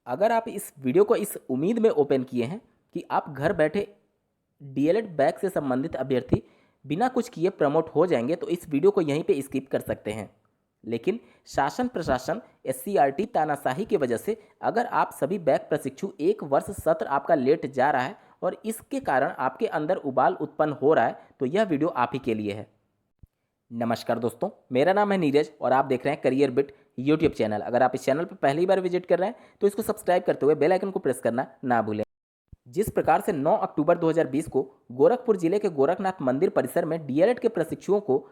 अगर आप इस वीडियो को इस उम्मीद में ओपन किए हैं कि आप घर बैठे डीएलएड बैच से संबंधित अभ्यर्थी बिना कुछ किए प्रमोट हो जाएंगे तो इस वीडियो को यहीं पे स्किप कर सकते हैं। लेकिन शासन प्रशासन एससीईआरटी तानाशाही की वजह से अगर आप सभी बैच प्रशिक्षु एक वर्ष सत्र आपका लेट जा रहा है और इसके कारण आपके अंदर उबाल उत्पन्न हो रहा है तो यह वीडियो आप ही के लिए है। नमस्कार दोस्तों, मेरा नाम है नीरज और आप देख रहे हैं करियर बिट यूट्यूब चैनल। अगर आप इस चैनल पर पहली बार विजिट कर रहे हैं तो इसको सब्सक्राइब करते हुए बेल आइकन को प्रेस करना ना भूलें। जिस प्रकार से 9 अक्टूबर 2020 को गोरखपुर जिले के गोरखनाथ मंदिर परिसर में डीएलएड के प्रशिक्षुओं को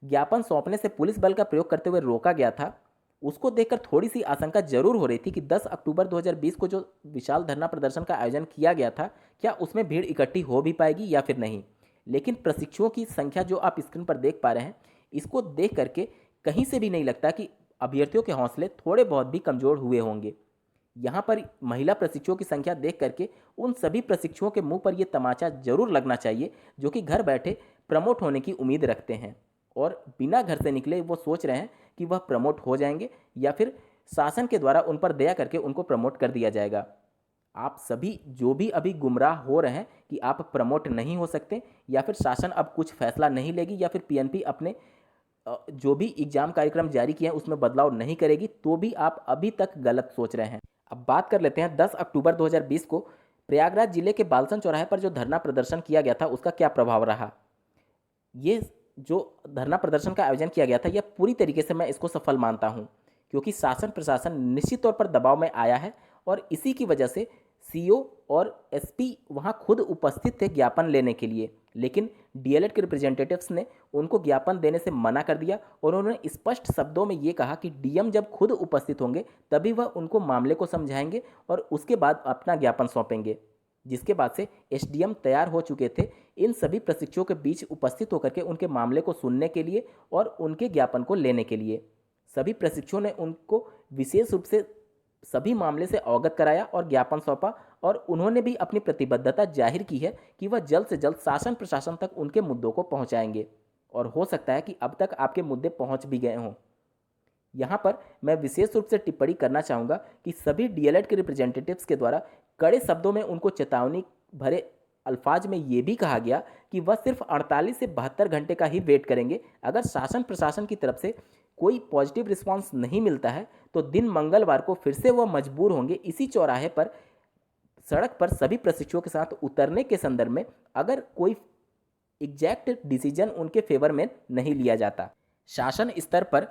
ज्ञापन सौंपने से पुलिस बल का प्रयोग करते हुए रोका गया था, उसको देखकर थोड़ी सी आशंका जरूर हो रही थी कि 10 अक्टूबर 2020 को जो विशाल धरना प्रदर्शन का आयोजन किया गया था, क्या उसमें भीड़ इकट्ठी हो भी पाएगी या फिर नहीं। लेकिन प्रशिक्षुओं की संख्या जो आप स्क्रीन पर देख पा रहे हैं, इसको देख करके कहीं से भी नहीं लगता कि अभ्यर्थियों के हौसले थोड़े बहुत भी कमजोर हुए होंगे। यहाँ पर महिला प्रशिक्षुओं की संख्या देख करके उन सभी प्रशिक्षुओं के मुंह पर यह तमाचा जरूर लगना चाहिए जो कि घर बैठे प्रमोट होने की उम्मीद रखते हैं और बिना घर से निकले वो सोच रहे हैं कि वह प्रमोट हो जाएंगे या फिर शासन के द्वारा उन पर दया करके उनको प्रमोट कर दिया जाएगा। आप सभी जो भी अभी गुमराह हो रहे हैं कि आप प्रमोट नहीं हो सकते या फिर शासन अब कुछ फैसला नहीं लेगी या फिर पीएनपी अपने जो भी एग्जाम कार्यक्रम जारी किए हैं उसमें बदलाव नहीं करेगी, तो भी आप अभी तक गलत सोच रहे हैं। अब बात कर लेते हैं 10 अक्टूबर 2020 को प्रयागराज जिले के बालसन चौराहे पर जो धरना प्रदर्शन किया गया था उसका क्या प्रभाव रहा। ये जो धरना प्रदर्शन का आयोजन किया गया था यह पूरी तरीके से मैं इसको सफल मानता हूं, क्योंकि शासन प्रशासन निश्चित तौर पर दबाव में आया है और इसी की वजह से सीओ और एसपी वहां खुद उपस्थित थे ज्ञापन लेने के लिए, लेकिन डीएलएड के रिप्रेजेंटेटिव्स ने उनको ज्ञापन देने से मना कर दिया और उन्होंने स्पष्ट शब्दों में ये कहा कि डीएम जब खुद उपस्थित होंगे तभी वह उनको मामले को समझाएंगे और उसके बाद अपना ज्ञापन सौंपेंगे। जिसके बाद से एसडीएम तैयार हो चुके थे इन सभी प्रशिक्षुओं के बीच उपस्थित होकर के उनके मामले को सुनने के लिए और उनके ज्ञापन को लेने के लिए। सभी प्रशिक्षुओं ने उनको विशेष रूप से सभी मामले से अवगत कराया और ज्ञापन सौंपा और उन्होंने भी अपनी प्रतिबद्धता जाहिर की है कि वह जल्द से जल्द शासन प्रशासन तक उनके मुद्दों को पहुंचाएंगे और हो सकता है कि अब तक आपके मुद्दे पहुंच भी गए हों। यहाँ पर मैं विशेष रूप से टिप्पणी करना चाहूँगा कि सभी डीएलएड के रिप्रेजेंटेटिव्स के द्वारा कड़े शब्दों में उनको चेतावनी भरे अल्फाज में ये भी कहा गया कि वह सिर्फ 48 से 72 घंटे का ही वेट करेंगे। अगर शासन प्रशासन की तरफ से कोई पॉजिटिव रिस्पांस नहीं मिलता है तो दिन मंगलवार को फिर से वह मजबूर होंगे इसी चौराहे पर सड़क पर सभी प्रशिक्षुओं के साथ उतरने के संदर्भ में, अगर कोई एग्जैक्ट डिसीजन उनके फेवर में नहीं लिया जाता। शासन स्तर पर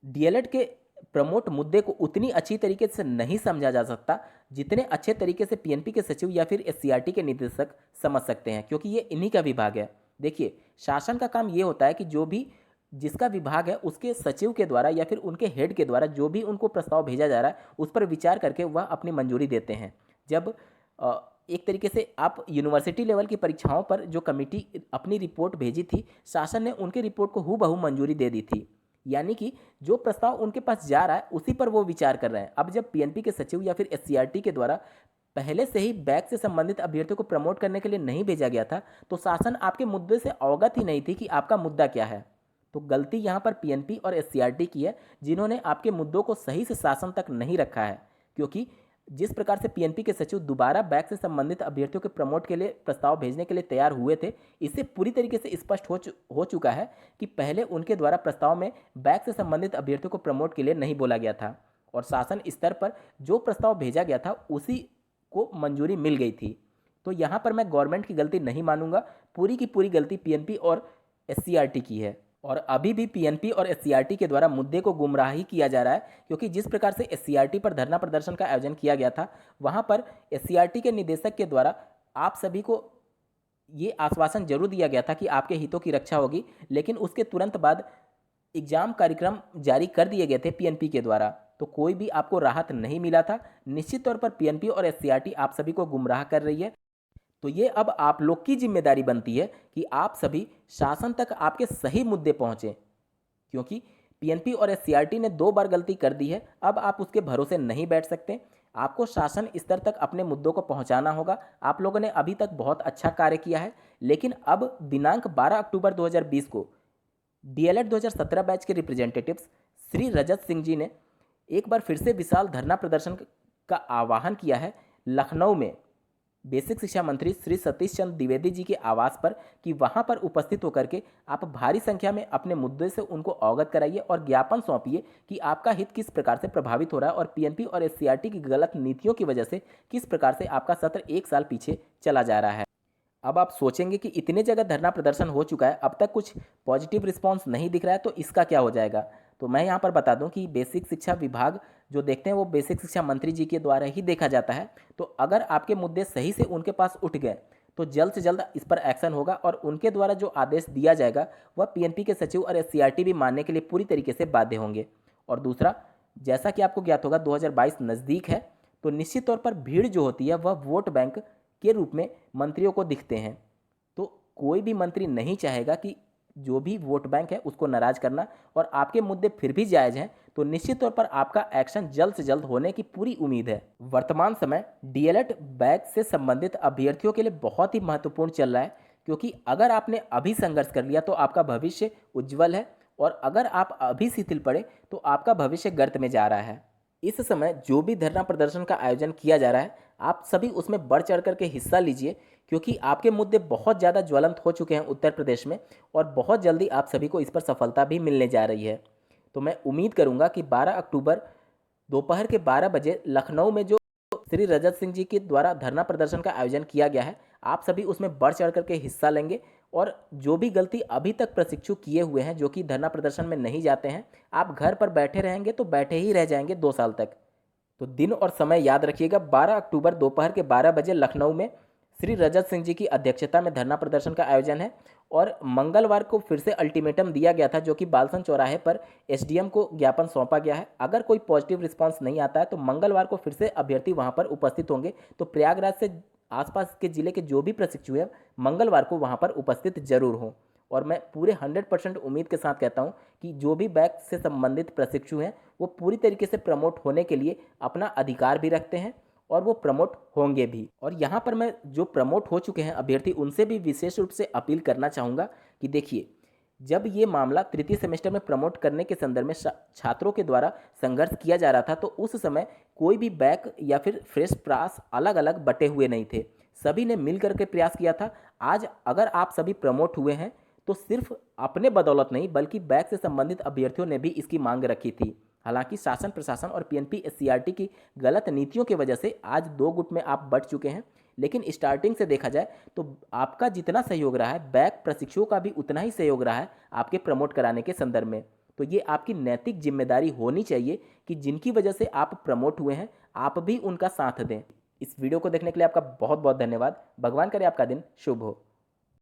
डीएलएड के प्रमोट मुद्दे को उतनी अच्छी तरीके से नहीं समझा जा सकता जितने अच्छे तरीके से पीएनपी के सचिव या फिर एससीईआरटी के निदेशक समझ सकते हैं, क्योंकि ये इन्हीं का विभाग है। देखिए, शासन का काम ये होता है कि जो भी जिसका विभाग है उसके सचिव के द्वारा या फिर उनके हेड के द्वारा जो भी उनको प्रस्ताव भेजा जा रहा है उस पर विचार करके वह अपनी मंजूरी देते हैं। जब एक तरीके से आप यूनिवर्सिटी लेवल की परीक्षाओं पर जो कमेटी अपनी रिपोर्ट भेजी थी, शासन ने उनके रिपोर्ट को हूबहू मंजूरी दे दी थी, यानी कि जो प्रस्ताव उनके पास जा रहा है उसी पर वो विचार कर रहे हैं। अब जब पीएनपी के सचिव या फिर एससीईआरटी के द्वारा पहले से ही बैच से संबंधित अभ्यर्थियों को प्रमोट करने के लिए नहीं भेजा गया था तो शासन आपके मुद्दे से अवगत ही नहीं थी कि आपका मुद्दा क्या है। तो गलती यहाँ पर पीएनपी और एससीईआरटी की है जिन्होंने आपके मुद्दों को सही से शासन तक नहीं रखा है, क्योंकि जिस प्रकार से पीएनपी के सचिव दोबारा बैच से संबंधित अभ्यर्थियों के प्रमोट के लिए प्रस्ताव भेजने के लिए तैयार हुए थे, इससे पूरी तरीके से स्पष्ट हो चुका है कि पहले उनके द्वारा प्रस्ताव में बैच से संबंधित अभ्यर्थियों को प्रमोट के लिए नहीं बोला गया था और शासन स्तर पर जो प्रस्ताव भेजा गया था उसी को मंजूरी मिल गई थी। तो यहाँ पर मैं गवर्नमेंट की गलती नहीं मानूंगा, पूरी की पूरी गलती पीएनपी और एससीईआरटी की है और अभी भी पीएनपी और एससीईआरटी के द्वारा मुद्दे को गुमराही किया जा रहा है, क्योंकि जिस प्रकार से एससीईआरटी पर धरना प्रदर्शन का आयोजन किया गया था वहां पर एससीईआरटी के निदेशक के द्वारा आप सभी को ये आश्वासन जरूर दिया गया था कि आपके हितों की रक्षा होगी, लेकिन उसके तुरंत बाद एग्जाम कार्यक्रम जारी कर दिए गए थे पीएनपी के द्वारा, तो कोई भी आपको राहत नहीं मिला था। निश्चित तौर पर पीएनपी और एससीईआरटी आप सभी को गुमराह कर रही है। तो ये अब आप लोग की जिम्मेदारी बनती है कि आप सभी शासन तक आपके सही मुद्दे पहुंचे, क्योंकि पीएनपी और एससीईआरटी ने 2 बार गलती कर दी है। अब आप उसके भरोसे नहीं बैठ सकते, आपको शासन स्तर तक अपने मुद्दों को पहुंचाना होगा। आप लोगों ने अभी तक बहुत अच्छा कार्य किया है, लेकिन अब दिनांक 12 अक्टूबर 2020 को डीएलएड 2017 बैच के रिप्रेजेंटेटिव्स श्री रजत सिंह जी ने एक बार फिर से विशाल धरना प्रदर्शन का आह्वान किया है लखनऊ में बेसिक शिक्षा मंत्री श्री सतीश चंद्र द्विवेदी जी के आवास पर कि वहां पर उपस्थित होकर के आप भारी संख्या में अपने मुद्दे से उनको अवगत कराइए और ज्ञापन सौंपिए कि आपका हित किस प्रकार से प्रभावित हो रहा है और पीएनपी और एससीईआरटी की गलत नीतियों की वजह से किस प्रकार से आपका सत्र 1 साल पीछे चला जा रहा है। अब आप सोचेंगे कि इतने जगह धरना प्रदर्शन हो चुका है, अब तक कुछ पॉजिटिव रिस्पांस नहीं दिख रहा है, तो इसका क्या हो जाएगा। तो मैं यहाँ पर बता दूं कि बेसिक शिक्षा विभाग जो देखते हैं वो बेसिक शिक्षा मंत्री जी के द्वारा ही देखा जाता है। तो अगर आपके मुद्दे सही से उनके पास उठ गए तो जल्द से जल्द इस पर एक्शन होगा और उनके द्वारा जो आदेश दिया जाएगा वह पीएनपी के सचिव और एससीईआरटी भी मानने के लिए पूरी तरीके से बाध्य होंगे। और दूसरा, जैसा कि आपको ज्ञात होगा 2022 नज़दीक है, तो निश्चित तौर पर भीड़ जो होती है वह वोट बैंक के रूप में मंत्रियों को दिखते हैं। तो कोई भी मंत्री नहीं चाहेगा कि जो भी वोट बैंक है उसको नाराज करना, और आपके मुद्दे फिर भी जायज़ हैं तो निश्चित तौर पर आपका एक्शन जल्द से जल्द होने की पूरी उम्मीद है। वर्तमान समय डीएलएड बैच से संबंधित अभ्यर्थियों के लिए बहुत ही महत्वपूर्ण चल रहा है, क्योंकि अगर आपने अभी संघर्ष कर लिया तो आपका भविष्य उज्जवल है, और अगर आप अभी शिथिल पड़े तो आपका भविष्य गर्त में जा रहा है। इस समय जो भी धरना प्रदर्शन का आयोजन किया जा रहा है, आप सभी उसमें बढ़ चढ़ करके हिस्सा लीजिए, क्योंकि आपके मुद्दे बहुत ज़्यादा ज्वलंत हो चुके हैं उत्तर प्रदेश में, और बहुत जल्दी आप सभी को इस पर सफलता भी मिलने जा रही है। तो मैं उम्मीद करूंगा कि 12 अक्टूबर दोपहर के 12 बजे लखनऊ में जो श्री रजत सिंह जी के द्वारा धरना प्रदर्शन का आयोजन किया गया है, आप सभी उसमें बढ़ चढ़ करके हिस्सा लेंगे, और जो भी गलती अभी तक प्रशिक्षु किए हुए हैं जो कि धरना प्रदर्शन में नहीं जाते हैं, आप घर पर बैठे रहेंगे तो बैठे ही रह जाएंगे 2 साल तक। तो दिन और समय याद रखिएगा, 12 अक्टूबर दोपहर के 12 बजे लखनऊ में श्री रजत सिंह जी की अध्यक्षता में धरना प्रदर्शन का आयोजन है। और मंगलवार को फिर से अल्टीमेटम दिया गया था, जो कि बालसन चौराहे पर एसडीएम को ज्ञापन सौंपा गया है। अगर कोई पॉजिटिव रिस्पांस नहीं आता है तो मंगलवार को फिर से अभ्यर्थी वहां पर उपस्थित होंगे। तो प्रयागराज से आसपास के जिले के जो भी प्रशिक्षु हैं मंगलवार को वहां पर उपस्थित जरूर हों। और मैं पूरे 100% उम्मीद के साथ कहता हूं कि जो भी बैच से संबंधित प्रशिक्षु हैं वो पूरी तरीके से प्रमोट होने के लिए अपना अधिकार भी रखते हैं, और वो प्रमोट होंगे भी। और यहाँ पर मैं जो प्रमोट हो चुके हैं अभ्यर्थी उनसे भी विशेष रूप से अपील करना चाहूँगा कि देखिए, जब ये मामला तृतीय सेमेस्टर में प्रमोट करने के संदर्भ में छात्रों के द्वारा संघर्ष किया जा रहा था, तो उस समय कोई भी बैक या फिर फ्रेश प्रयास अलग अलग बटे हुए नहीं थे, सभी ने मिल करके प्रयास किया था। आज अगर आप सभी प्रमोट हुए हैं तो सिर्फ अपने बदौलत नहीं बल्कि बैक से संबंधित अभ्यर्थियों ने भी इसकी मांग रखी थी। हालांकि शासन प्रशासन और पीएनपी एससीईआरटी की गलत नीतियों की वजह से आज 2 गुट में आप बट चुके हैं, लेकिन स्टार्टिंग से देखा जाए तो आपका जितना सहयोग रहा है बैक प्रशिक्षुओं का भी उतना ही सहयोग रहा है आपके प्रमोट कराने के संदर्भ में। तो ये आपकी नैतिक जिम्मेदारी होनी चाहिए कि जिनकी वजह से आप प्रमोट हुए हैं आप भी उनका साथ दें। इस वीडियो को देखने के लिए आपका बहुत बहुत धन्यवाद। भगवान करे आपका दिन शुभ हो।